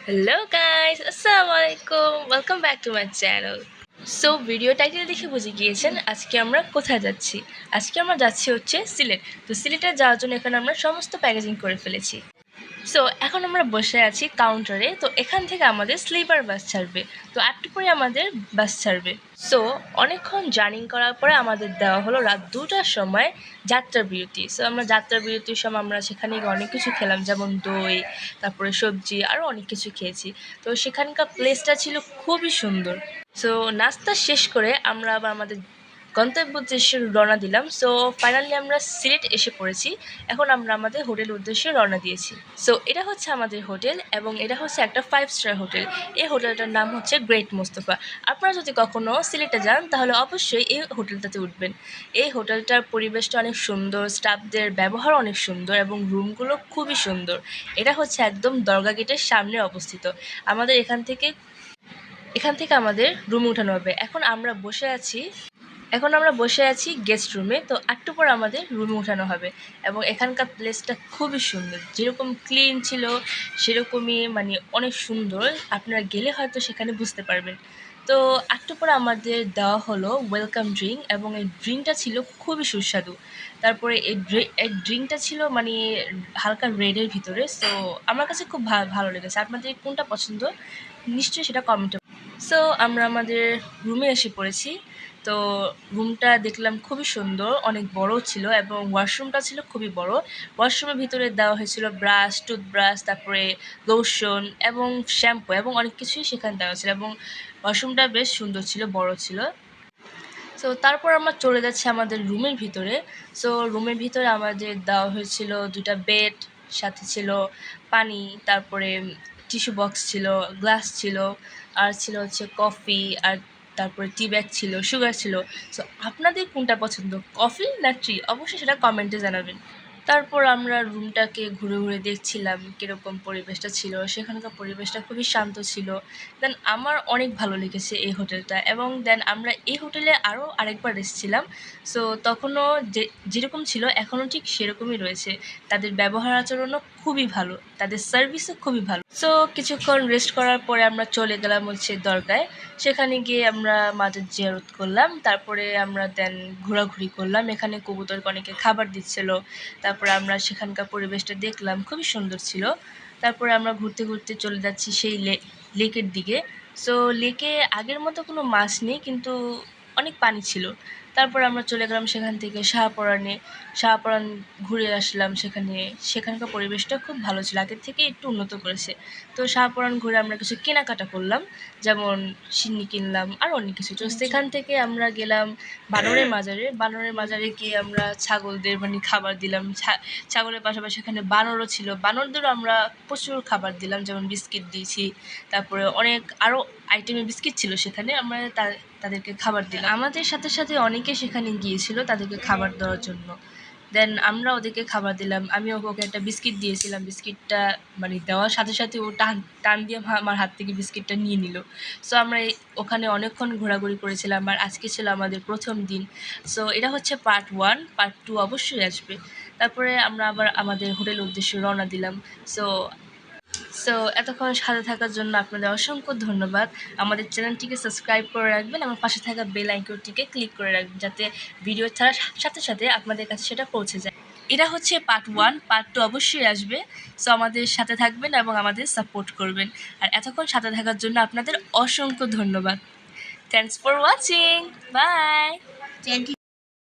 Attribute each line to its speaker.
Speaker 1: Hello guys, Assalamualaikum. Welcome back to my channel. So video title দেখে বুঝে গিয়েছেন আজকে আমরা কোথায় যাচ্ছি। আজকে আমরা যাচ্ছি হচ্ছে সিলেট। তো সিলেটে যাওয়ার জন্য এখানে আমরা সমস্ত প্যাকেজিং করে ফেলেছি। সো এখন আমরা বসে আছি কাউন্টারে। তো এখান থেকে আমাদের স্লিপার বাস ছাড়বে। তো একটু পরে আমাদের বাস ছাড়বে। সো অনেকক্ষণ জার্নি করার পরে আমাদের দেওয়া হলো রাত 2টার সময় যাত্রা বিরতি। সো আমরা যাত্রা বিরতির সময় আমরা সেখানে গিয়ে অনেক কিছু খেলাম, যেমন দই, তারপরে সবজি, আরও অনেক কিছু খেয়েছি। তো সেখানকার প্লেসটা ছিল খুবই সুন্দর। সো নাস্তা শেষ করে আমরা আবার আমাদের গন্তব্য উদ্দেশ্যে রওনা দিলাম। সো ফাইনালি আমরা সিলেট এসে পড়েছি। এখন আমরা আমাদের হোটেল উদ্দেশ্যে রওনা দিয়েছি। সো এটা হচ্ছে আমাদের হোটেল এবং এটা হচ্ছে একটা 5 স্টার হোটেল। এই হোটেলটার নাম হচ্ছে গ্রেট মোস্তফা। আপনারা যদি কখনও সিলেটে যান তাহলে অবশ্যই এই হোটেলটাতে উঠবেন। এই হোটেলটার পরিবেশটা অনেক সুন্দর, স্টাফদের ব্যবহার অনেক সুন্দর এবং রুমগুলো খুবই সুন্দর। এটা হচ্ছে একদম দরগা গেটের সামনে অবস্থিত। আমাদের এখান থেকে আমাদের রুমে উঠানো হবে। এখন আমরা বসে আছি গেস্ট রুমে। তো একটু পর আমাদের রুমে উঠানো হবে এবং এখানকার প্লেসটা খুবই সুন্দর। যেরকম ক্লিন ছিল সেরকমই অনেক সুন্দর। আপনারা গেলে হয়তো সেখানে বুঝতে পারবেন। তো একটু পর আমাদের দেওয়া হলো ওয়েলকাম ড্রিঙ্ক এবং এই ড্রিঙ্কটা ছিল খুবই সুস্বাদু। তারপরে এই ড্রিঙ্কটা ছিল হালকা রেডের ভিতরে। সো আমার কাছে খুব ভালো লেগেছে। আপনাদের কোনটা পছন্দ নিশ্চয়ই সেটা কমেন্টে। সো আমরা আমাদের রুমে এসে পড়েছি। তো রুমটা দেখলাম খুবই সুন্দর, অনেক বড় ছিল এবং ওয়াশরুমটা ছিল খুবই বড়। ওয়াশরুমের ভিতরে দেওয়া হয়েছিল ব্রাশ, টুথব্রাশ, তারপরে লোশন এবং শ্যাম্পু এবং অনেক কিছুই সেখানে দেওয়া ছিল এবং ওয়াশরুমটা বেশ সুন্দর ছিল, বড় ছিল। সো তারপর আমরা চলে যাচ্ছি আমাদের রুমের ভিতরে। সো রুমের ভিতরে আমাদের দেওয়া হয়েছিল 2টা বেড, সাথে ছিল পানি, তারপরে টিস্যু বক্স ছিল, গ্লাস ছিল, আর ছিল হচ্ছে কফি, আর তারপরে টি ব্যাগ ছিল, সুগার ছিল। সো আপনাদের কোনটা পছন্দ, কফি না টি? অবশ্যই সেটা কমেন্টে জানাবেন। তারপর আমরা রুমটাকে ঘুরে ঘুরে দেখছিলাম কীরকম পরিবেশটা ছিল। সেখানকার পরিবেশটা খুবই শান্ত ছিল। দেন আমার অনেক ভালো লেগেছে এই হোটেলটা এবং দেন আমরা এই হোটেলে আরও আরেকবার এসেছিলাম। সো তখনও যেরকম ছিল এখনও ঠিক সেরকমই রয়েছে। তাদের ব্যবহার আচরণও খুবই ভালো, তাদের সার্ভিসও খুবই ভালো। সো কিছুক্ষণ রেস্ট করার পরে আমরা চলে গেলাম হচ্ছে দরগায়। সেখানে গিয়ে আমরা মাজার জিয়ারত করলাম। তারপরে আমরা দেন ঘোরাঘুরি করলাম। এখানে কবুতরকে অনেকে খাবার দিচ্ছিল। তারপরে আমরা সেখানকার পরিবেশটা দেখলাম, খুবই সুন্দর ছিল। তারপরে আমরা ঘুরতে ঘুরতে চলে যাচ্ছি সেই লেকের দিকে। সো লেকে আগের মতো কোনো মাছ নেই, কিন্তু অনেক পানি ছিল। তারপর আমরা চলে গেলাম সেখান থেকে শাহপরান ঘুরে আসলাম। সেখানকার পরিবেশটা খুব ভালো ছিল, আগের থেকে একটু উন্নত করেছে। তো শাহপরান ঘুরে আমরা কিছু কেনাকাটা করলাম, যেমন সিন্নি কিনলাম আর অনেক কিছু। তো সেখান থেকে আমরা গেলাম বানরের মাজারে গিয়ে আমরা ছাগলদের খাবার দিলাম। ছাগলের পাশাপাশি এখানে বানরও ছিল, বানরদেরও আমরা প্রচুর খাবার দিলাম, যেমন বিস্কিট দিয়েছি। তারপরে অনেক আরও আইটেমের বিস্কিট ছিল সেখানে, আমরা তাদেরকে খাবার দিলাম। আমাদের সাথে সাথে অনেকে সেখানে গিয়েছিল তাদেরকে খাবার দেওয়ার জন্য। দেন আমরা ওদেরকে খাবার দিলাম। আমি ওকে একটা বিস্কিট দিয়েছিলাম। বিস্কিটটা দেওয়ার সাথে সাথে ও টান দিয়ে আমার হাত থেকে বিস্কিটটা নিয়ে নিল। সো আমরা ওখানে অনেকক্ষণ ঘোরাঘুরি করেছিলাম আর আজকে ছিল আমাদের প্রথম দিন। সো এটা হচ্ছে পার্ট 1, পার্ট 2 অবশ্যই আসবে। তারপরে আমরা আবার আমাদের হোটেলের উদ্দেশ্যে রওনা দিলাম। সো এতক্ষণ সাথে থাকার জন্য আপনাদের অসংখ্য ধন্যবাদ। আমাদের চ্যানেলটিকে সাবস্ক্রাইব করে রাখবেন এবং পাশে থাকা বেল আইকনটিকে ক্লিক করে রাখবেন, যাতে ভিডিও ছাড়ার সাথে সাথে আপনাদের কাছে সেটা পৌঁছে যায়। এটা হচ্ছে পার্ট 1, পার্ট 2 অবশ্যই আসবে। সো আমাদের সাথে থাকবেন এবং আমাদের সাপোর্ট করবেন। আর এতক্ষণ সাথে থাকার জন্য আপনাদের অসংখ্য ধন্যবাদ। Thanks for watching. বাই।